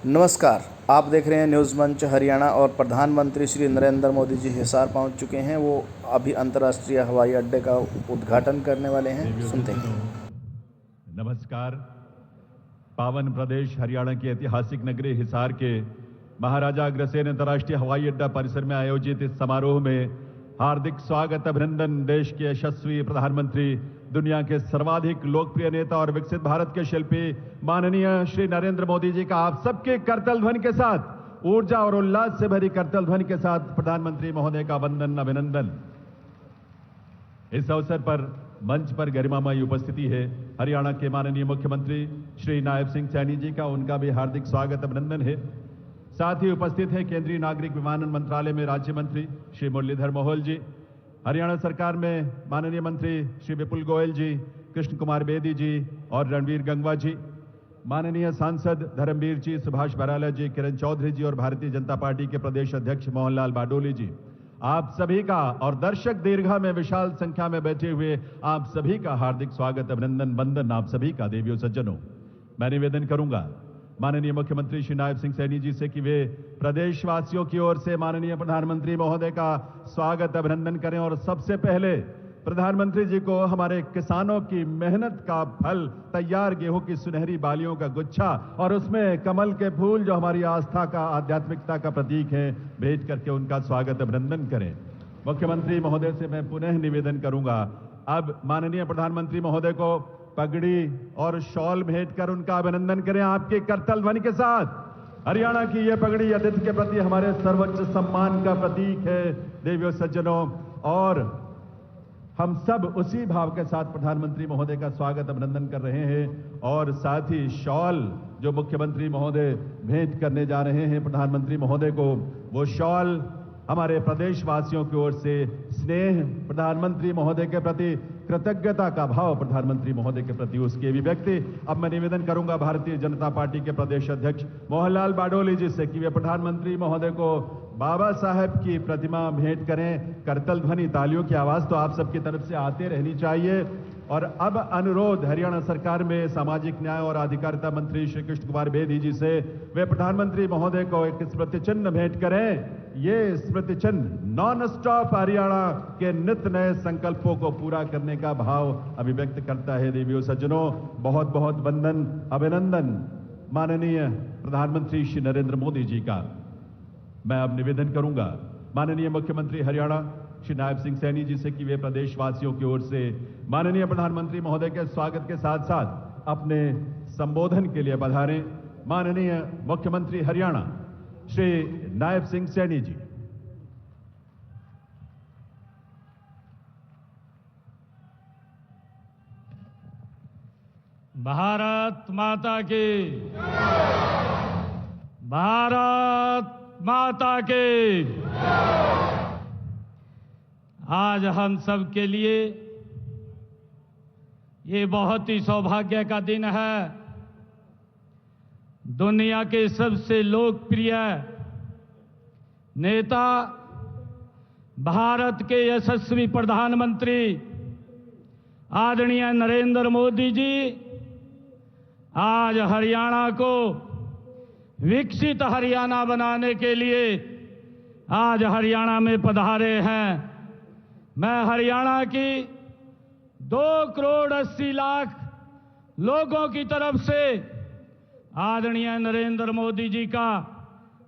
नमस्कार, आप देख रहे हैं न्यूज़ मंच हरियाणा और प्रधानमंत्री श्री नरेंद्र मोदी जी हिसार पहुंच चुके हैं। वो अभी अंतर्राष्ट्रीय हवाई अड्डे का उद्घाटन करने वाले हैं। सुनते हैं। नमस्कार। पावन प्रदेश हरियाणा की ऐतिहासिक नगरी हिसार के महाराजा अग्रसेन अंतर्राष्ट्रीय हवाई अड्डा परिसर में आयोजित इस समारोह में हार्दिक स्वागत अभिनंदन। देश के यशस्वी प्रधानमंत्री, दुनिया के सर्वाधिक लोकप्रिय नेता और विकसित भारत के शिल्पी माननीय श्री नरेंद्र मोदी जी का आप सबके करतल ध्वनि के साथ, ऊर्जा और उल्लास से भरी करतल ध्वनि के साथ प्रधानमंत्री महोदय का वंदन अभिनंदन। इस अवसर पर मंच पर गरिमामयी उपस्थिति है हरियाणा के माननीय मुख्यमंत्री श्री नायब सिंह सैनी जी का, उनका भी हार्दिक स्वागत अभिनंदन है। साथ ही उपस्थित है केंद्रीय नागरिक विमानन मंत्रालय में राज्य मंत्री श्री मुरलीधर मोहोल जी, हरियाणा सरकार में माननीय मंत्री श्री विपुल गोयल जी, कृष्ण कुमार बेदी जी और रणवीर गंगवा जी, माननीय सांसद धर्मवीर जी, सुभाष बराला जी, किरण चौधरी जी और भारतीय जनता पार्टी के प्रदेश अध्यक्ष मोहनलाल बाडोली जी, आप सभी का और दर्शक दीर्घा में विशाल संख्या में बैठे हुए आप सभी का हार्दिक स्वागत अभिनंदन वंदन आप सभी का। देवियों सज्जनों, मैं निवेदन करूंगा माननीय मुख्यमंत्री श्री नायब सिंह सैनी जी से कि वे प्रदेशवासियों की ओर से माननीय प्रधानमंत्री महोदय का स्वागत अभिनंदन करें और सबसे पहले प्रधानमंत्री जी को हमारे किसानों की मेहनत का फल, तैयार गेहूं की सुनहरी बालियों का गुच्छा और उसमें कमल के फूल जो हमारी आस्था का, आध्यात्मिकता का प्रतीक है, भेज करके उनका स्वागत अभिनंदन करें। मुख्यमंत्री महोदय से मैं पुनः निवेदन करूंगा, अब माननीय प्रधानमंत्री महोदय को पगड़ी और शॉल भेंट कर उनका अभिनंदन करें आपके करतल ध्वनि के साथ। हरियाणा की यह पगड़ी अतिथि के प्रति हमारे सर्वोच्च सम्मान का प्रतीक है। देवियों सज्जनों, और हम सब उसी भाव के साथ प्रधानमंत्री महोदय का स्वागत अभिनंदन कर रहे हैं और साथ ही शॉल जो मुख्यमंत्री महोदय भेंट करने जा रहे हैं प्रधानमंत्री महोदय को, वो शॉल हमारे प्रदेशवासियों की ओर से स्नेह, प्रधानमंत्री महोदय के प्रति कृतज्ञता का भाव, प्रधानमंत्री महोदय के प्रति उसकी अभिव्यक्ति। अब मैं निवेदन करूंगा भारतीय जनता पार्टी के प्रदेश अध्यक्ष मोहनलाल बाडोली जी से कि वे प्रधानमंत्री महोदय को बाबा साहेब की प्रतिमा भेंट करें। करतल ध्वनि, तालियों की आवाज तो आप सबकी तरफ से आते रहनी चाहिए। और अब अनुरोध हरियाणा सरकार में सामाजिक न्याय और अधिकारिता मंत्री श्री कृष्ण कुमार बेदी जी से, वे प्रधानमंत्री महोदय को एक स्मृति चिन्ह भेंट करें। ये स्मृति चिन्ह नॉन स्टॉप हरियाणा के नित नए संकल्पों को पूरा करने का भाव अभिव्यक्त करता है। देवियों सज्जनों, बहुत बहुत वंदन अभिनंदन माननीय प्रधानमंत्री श्री नरेंद्र मोदी जी का। मैं अब निवेदन करूंगा माननीय मुख्यमंत्री हरियाणा श्री नायब सिंह सैनी जी से कि वे प्रदेशवासियों की ओर से माननीय प्रधानमंत्री महोदय के स्वागत के साथ साथ अपने संबोधन के लिए पधारें। माननीय मुख्यमंत्री हरियाणा श्री नायब सिंह सैनी जी। भारत माता की, भारत माता की। आज हम सब के लिए ये बहुत ही सौभाग्य का दिन है। दुनिया के सबसे लोकप्रिय नेता, भारत के यशस्वी प्रधानमंत्री आदरणीय नरेंद्र मोदी जी आज हरियाणा को विकसित हरियाणा बनाने के लिए आज हरियाणा में पधारे हैं। मैं हरियाणा की 2,80,00,000 लोगों की तरफ से आदरणीय नरेंद्र मोदी जी का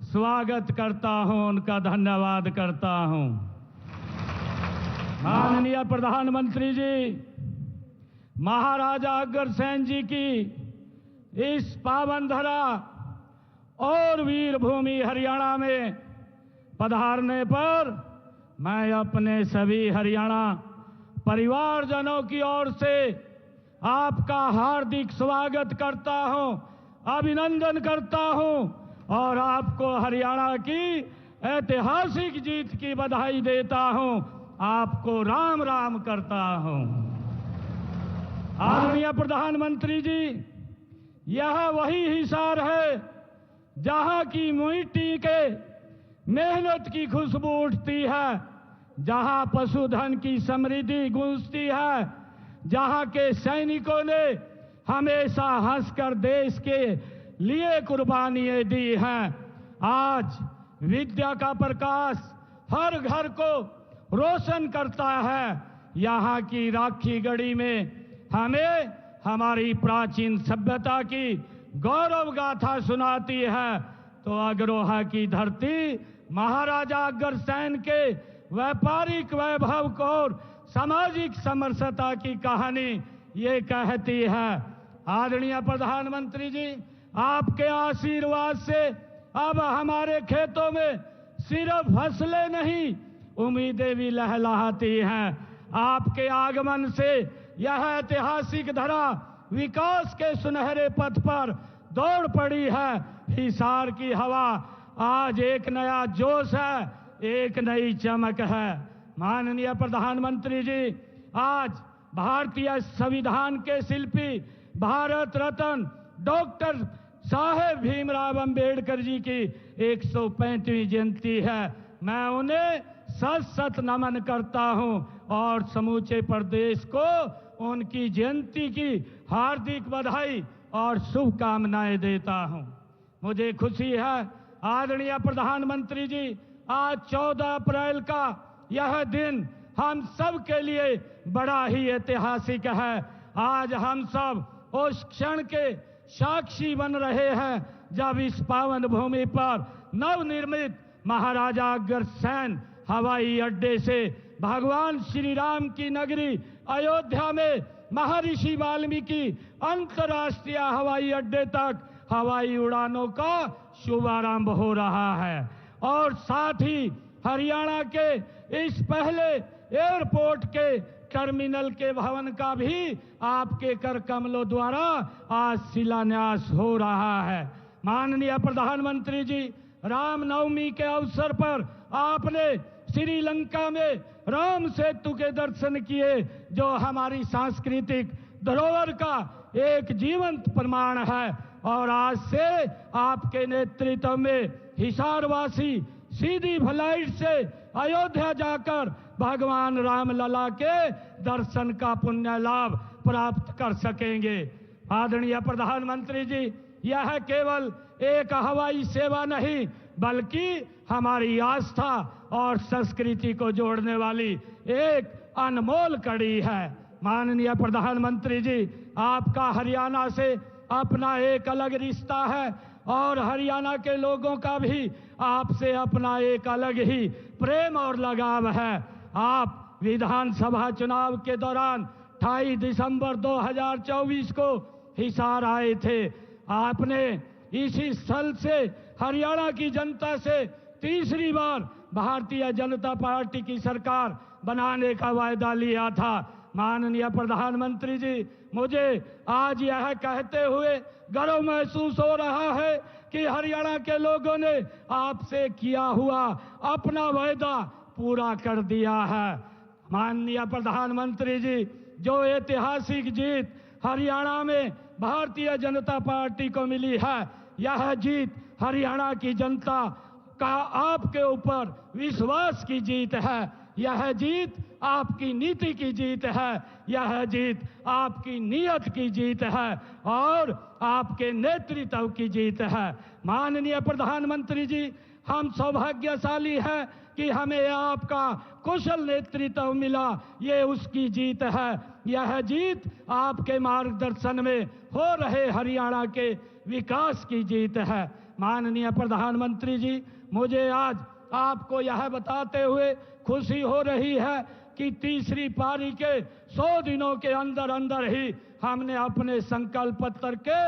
स्वागत करता हूं, उनका धन्यवाद करता हूं। माननीय प्रधानमंत्री जी, महाराजा अग्रसेन जी की इस पावन धरा और वीर भूमि हरियाणा में पधारने पर मैं अपने सभी हरियाणा परिवारजनों की ओर से आपका हार्दिक स्वागत करता हूं, अभिनंदन करता हूं और आपको हरियाणा की ऐतिहासिक जीत की बधाई देता हूं, आपको राम राम करता हूं। आदरणीय प्रधानमंत्री जी, यह वही हिसार है जहां की मिट्टी के मेहनत की खुशबू उठती है, जहां पशुधन की समृद्धि गूंजती है, जहां के सैनिकों ने हमेशा हंसकर देश के लिए कुर्बानियां दी हैं। आज विद्या का प्रकाश हर घर को रोशन करता है। यहाँ की राखी गढ़ी में हमें हमारी प्राचीन सभ्यता की गौरव गाथा सुनाती है। तो अग्रोहा की धरती महाराजा अग्रसेन के व्यापारिक वैभव को और सामाजिक समरसता की कहानी ये कहती है। आदरणीय प्रधानमंत्री जी, आपके आशीर्वाद से अब हमारे खेतों में सिर्फ फसलें नहीं, उम्मीदें भी लहलहाती हैं। आपके आगमन से यह ऐतिहासिक धरा विकास के सुनहरे पथ पर दौड़ पड़ी है। हिसार की हवा आज एक नया जोश है, एक नई चमक है। माननीय प्रधानमंत्री जी, आज भारतीय संविधान के शिल्पी भारत रत्न डॉक्टर साहेब भीमराव अंबेडकर जी की 135वीं जयंती है। मैं उन्हें सत सत नमन करता हूं और समूचे प्रदेश को उनकी जयंती की हार्दिक बधाई और शुभकामनाएं देता हूं। मुझे खुशी है आदरणीय प्रधानमंत्री जी, आज 14 अप्रैल का यह दिन हम सब के लिए बड़ा ही ऐतिहासिक है। आज हम सब उस क्षण के साक्षी बन रहे हैं जब इस पावन भूमि पर नवनिर्मित महाराजा अग्रसेन हवाई अड्डे से भगवान श्री राम की नगरी अयोध्या में महर्षि वाल्मीकि अंतर्राष्ट्रीय हवाई अड्डे तक हवाई उड़ानों का शुभारंभ हो रहा है। और साथ ही हरियाणा के इस पहले एयरपोर्ट के टर्मिनल के भवन का भी आपके कर कमलों द्वारा आज शिलान्यास हो रहा है। माननीय प्रधानमंत्री जी, रामनवमी के अवसर पर आपने श्रीलंका में राम सेतु के दर्शन किए, जो हमारी सांस्कृतिक धरोहर का एक जीवंत प्रमाण है। और आज से आपके नेतृत्व में हिसारवासी सीधी फ्लाइट से अयोध्या जाकर भगवान रामलला के दर्शन का पुण्य लाभ प्राप्त कर सकेंगे। आदरणीय प्रधानमंत्री जी, यह केवल एक हवाई सेवा नहीं बल्कि हमारी आस्था और संस्कृति को जोड़ने वाली एक अनमोल कड़ी है। माननीय प्रधानमंत्री जी, आपका हरियाणा से अपना एक अलग रिश्ता है और हरियाणा के लोगों का भी आपसे अपना एक अलग ही प्रेम और लगाव है। आप विधानसभा चुनाव के दौरान 28 दिसंबर 2024 को हिसार आए थे। आपने इसी स्थल से हरियाणा की जनता से तीसरी बार भारतीय जनता पार्टी की सरकार बनाने का वायदा लिया था। माननीय प्रधानमंत्री जी, मुझे आज यह कहते हुए गर्व महसूस हो रहा है कि हरियाणा के लोगों ने आपसे किया हुआ अपना वायदा पूरा कर दिया है। माननीय प्रधानमंत्री जी, जो ऐतिहासिक जीत हरियाणा में भारतीय जनता पार्टी को मिली है, यह जीत हरियाणा की जनता का आपके ऊपर विश्वास की जीत है। यह जीत आपकी नीति की जीत है। यह जीत आपकी नीयत की जीत है और आपके नेतृत्व की जीत है। माननीय प्रधानमंत्री जी, हम सौभाग्यशाली हैं कि हमें आपका कुशल नेतृत्व मिला, ये उसकी जीत है। यह जीत आपके मार्गदर्शन में हो रहे हरियाणा के विकास की जीत है। माननीय प्रधानमंत्री जी, मुझे आज आपको यह बताते हुए खुशी हो रही है कि तीसरी पारी के 100 दिनों के अंदर अंदर ही हमने अपने संकल्प पत्र के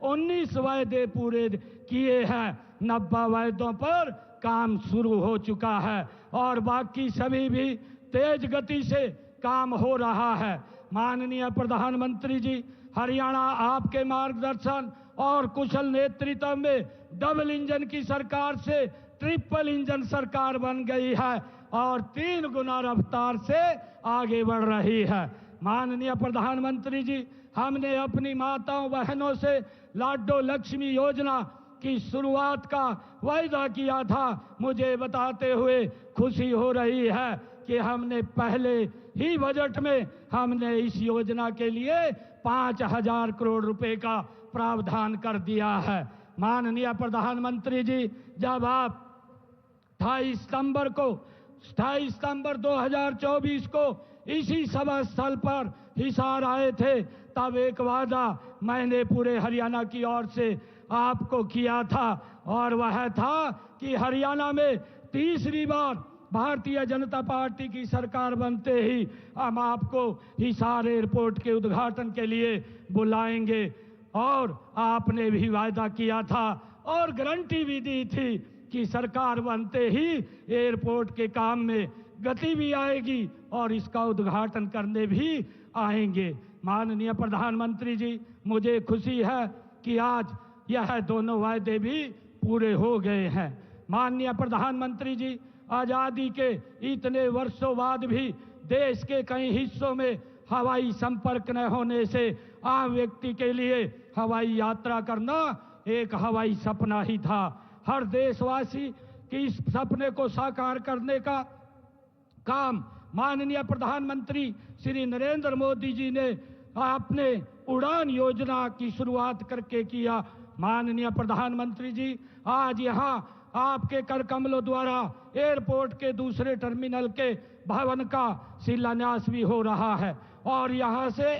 19 वायदे पूरे किए हैं। 90 वायदों पर काम शुरू हो चुका है और बाकी सभी भी तेज गति से काम हो रहा है। माननीय प्रधानमंत्री जी, हरियाणा आपके मार्गदर्शन और कुशल नेतृत्व में डबल इंजन की सरकार से ट्रिपल इंजन सरकार बन गई है और 3 गुना रफ्तार से आगे बढ़ रही है। माननीय प्रधानमंत्री जी, हमने अपनी माताओं बहनों से लाडो लक्ष्मी योजना की शुरुआत का वायदा किया था। मुझे बताते हुए खुशी हो रही है कि हमने पहले ही बजट में हमने इस योजना के लिए 5,000 करोड़ रुपए का प्रावधान कर दिया है। माननीय प्रधानमंत्री जी, जब आप 28 सितंबर 2024 को इसी सभा स्थल पर हिसार आए थे, तब एक वादा मैंने पूरे हरियाणा की ओर से आपको किया था, और वह था कि हरियाणा में तीसरी बार भारतीय जनता पार्टी की सरकार बनते ही हम आपको हिसार एयरपोर्ट के उद्घाटन के लिए बुलाएंगे। और आपने भी वायदा किया था और गारंटी भी दी थी कि सरकार बनते ही एयरपोर्ट के काम में गति भी आएगी और इसका उद्घाटन करने भी आएंगे। माननीय प्रधानमंत्री जी, मुझे खुशी है कि आज यह दोनों वायदे भी पूरे हो गए हैं। माननीय प्रधानमंत्री जी, आजादी के इतने वर्षों बाद भी देश के कई हिस्सों में हवाई संपर्क न होने से आम व्यक्ति के लिए हवाई यात्रा करना एक हवाई सपना ही था। हर देशवासी की इस सपने को साकार करने का काम माननीय प्रधानमंत्री श्री नरेंद्र मोदी जी ने अपने उड़ान योजना की शुरुआत करके किया। माननीय प्रधानमंत्री जी, आज यहाँ आपके कर कमलों द्वारा एयरपोर्ट के दूसरे टर्मिनल के भवन का शिलान्यास भी हो रहा है और यहाँ से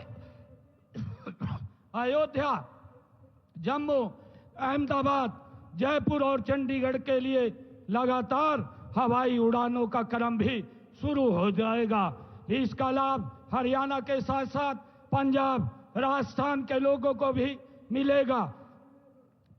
अयोध्या, जम्मू, अहमदाबाद, जयपुर और चंडीगढ़ के लिए लगातार हवाई उड़ानों का क्रम भी शुरू हो जाएगा। इसका लाभ हरियाणा के साथ साथ पंजाब, राजस्थान के लोगों को भी मिलेगा।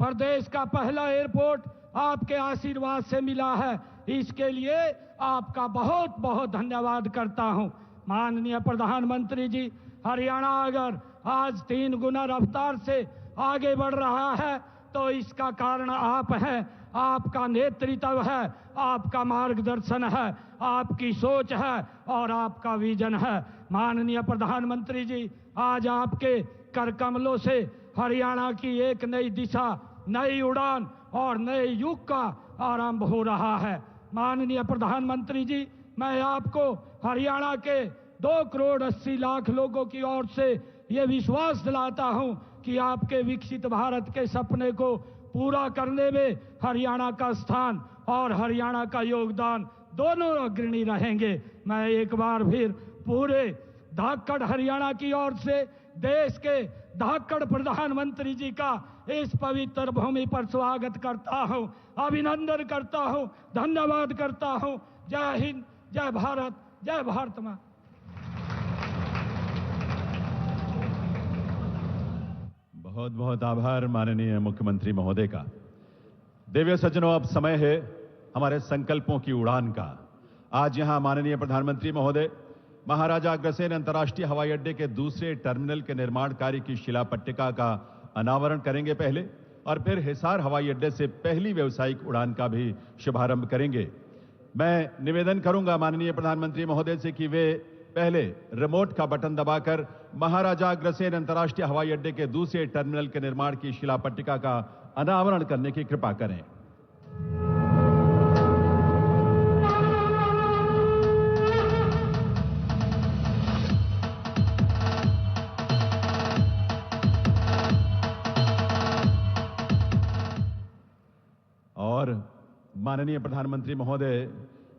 प्रदेश का पहला एयरपोर्ट आपके आशीर्वाद से मिला है, इसके लिए आपका बहुत बहुत धन्यवाद करता हूं। माननीय प्रधानमंत्री जी, हरियाणा अगर आज 3 गुना रफ्तार से आगे बढ़ रहा है तो इसका कारण आप हैं, आपका नेतृत्व है, आपका मार्गदर्शन है, आपकी सोच है और आपका विजन है। माननीय प्रधानमंत्री जी, आज आपके कर कमलों से हरियाणा की एक नई दिशा, नई उड़ान और नए युग का आरंभ हो रहा है। माननीय प्रधानमंत्री जी, मैं आपको हरियाणा के 2 करोड़ 80 लाख लोगों की ओर से ये विश्वास दिलाता हूं कि आपके विकसित भारत के सपने को पूरा करने में हरियाणा का स्थान और हरियाणा का योगदान दोनों अग्रणी रहेंगे। मैं एक बार फिर पूरे धाकड़ हरियाणा की ओर से देश के धाकड़ प्रधानमंत्री जी का इस पवित्र भूमि पर स्वागत करता हूं, अभिनंदन करता हूं, धन्यवाद करता हूं। जय हिंद, जय भारत, जय भारत मां। बहुत बहुत आभार माननीय मुख्यमंत्री महोदय का। देवी सज्जनों, अब समय है हमारे संकल्पों की उड़ान का। आज यहां माननीय प्रधानमंत्री महोदय महाराजा अग्रसेन अंतर्राष्ट्रीय हवाई अड्डे के दूसरे टर्मिनल के निर्माण कार्य की शिला पट्टिका का अनावरण करेंगे पहले, और फिर हिसार हवाई अड्डे से पहली व्यावसायिक उड़ान का भी शुभारंभ करेंगे। मैं निवेदन करूंगा माननीय प्रधानमंत्री महोदय से कि वे पहले रिमोट का बटन दबाकर महाराजा अग्रसेन अंतर्राष्ट्रीय हवाई अड्डे के दूसरे टर्मिनल के निर्माण की शिला पट्टिका का अनावरण करने की कृपा करें। और माननीय प्रधानमंत्री महोदय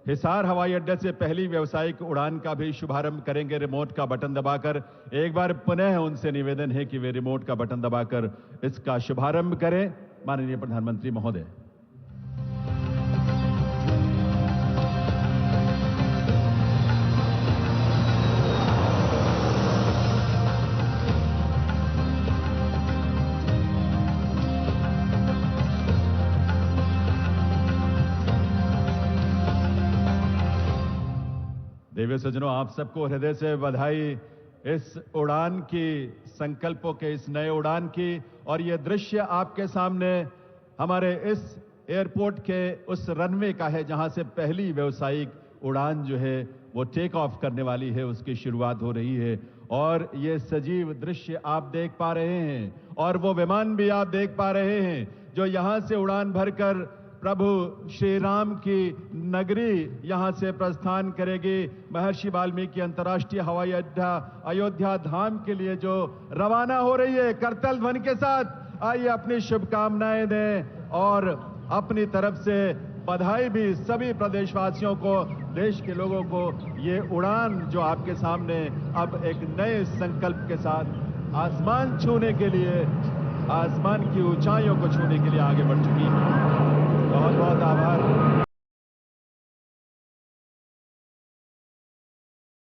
हिसार हवाई अड्डे से पहली व्यावसायिक उड़ान का भी शुभारंभ करेंगे रिमोट का बटन दबाकर। एक बार पुनः उनसे निवेदन है कि वे रिमोट का बटन दबाकर इसका शुभारंभ करें। माननीय प्रधानमंत्री महोदय। देवी सज्जनों, आप सबको हृदय से बधाई इस उड़ान की, संकल्पों के इस नए उड़ान की। और ये दृश्य आपके सामने हमारे इस एयरपोर्ट के उस रनवे का है जहां से पहली व्यावसायिक उड़ान जो है वो टेक ऑफ करने वाली है, उसकी शुरुआत हो रही है। और ये सजीव दृश्य आप देख पा रहे हैं और वो विमान भी आप देख पा रहे हैं जो यहां से उड़ान भरकर प्रभु श्री राम की नगरी यहां से प्रस्थान करेगी। महर्षि वाल्मीकि अंतर्राष्ट्रीय हवाई अड्डा अयोध्या धाम के लिए जो रवाना हो रही है, करतल ध्वनि के साथ आइए अपनी शुभकामनाएं दें और अपनी तरफ से बधाई भी सभी प्रदेशवासियों को, देश के लोगों को। ये उड़ान जो आपके सामने अब एक नए संकल्प के साथ आसमान छूने के लिए, आसमान की ऊंचाइयों को छूने के लिए आगे बढ़ चुकी है।